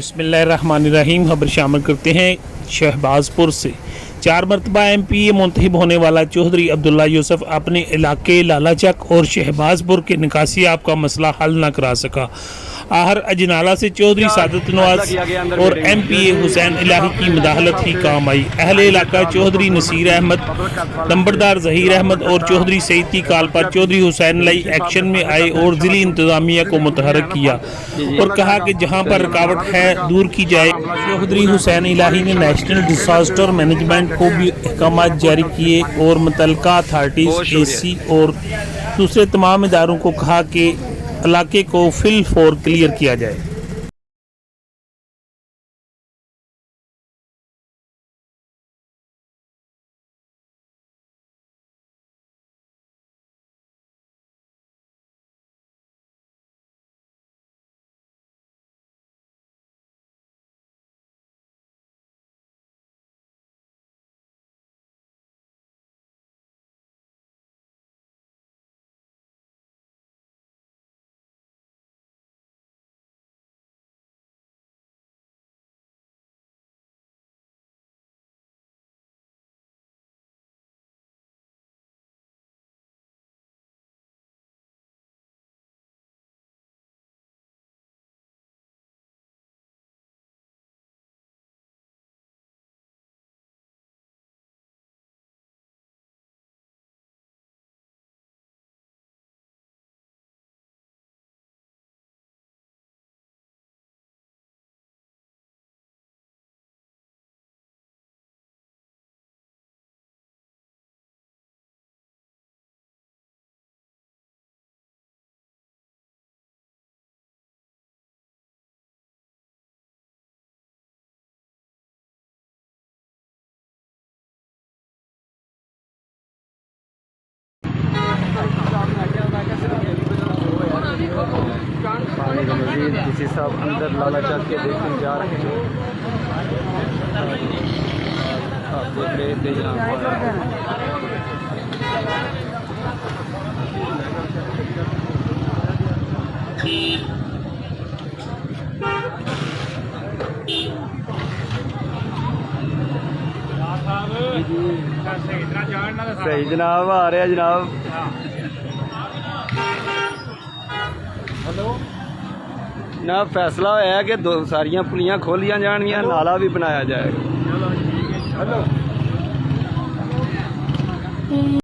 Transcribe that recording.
بسم اللہ الرحمن الرحیم. خبر شامل کرتے ہیں شہباز پور سے. 4 مرتبہ MP منتخب ہونے والا چودھری عبداللہ یوسف اپنے علاقے لالہ چک اور شہباز پور کے نکاسی آب کا مسئلہ حل نہ کرا سکا. آہر اجنالہ سے چودھری سعادت نواز اور MP حسین الہی کی مداخلت ہی کام آئی. اہل علاقہ چودھری نصیر احمد، نمبردار ظہیر احمد اور چودھری سعید کی کال پر چودھری حسین الہی ایکشن میں آئے اور ضلعی انتظامیہ کو متحرک کیا اور کہا کہ جہاں پر رکاوٹ ہے دور کی جائے. چودھری حسین الہی نے نیشنل ڈیزاسٹر مینجمنٹ کو بھی احکامات جاری کیے اور متعلقہ اتھارٹیز، AC اور دوسرے تمام اداروں کو کہا کہ علاقے کو فی الفور کلیئر کیا جائے. پانی کا مزید کسی صاحب اندر لالہ چک کے دیکھنے جا رہے ہیں. آپ دیکھ رہے تھے صحیح جناب، آ رہے ہیں جناب. جناب فیصلہ ہوا ہے کہ ساریاں پلیاں کھولیاں جان گیا، نالا بھی بنایا جائے گا.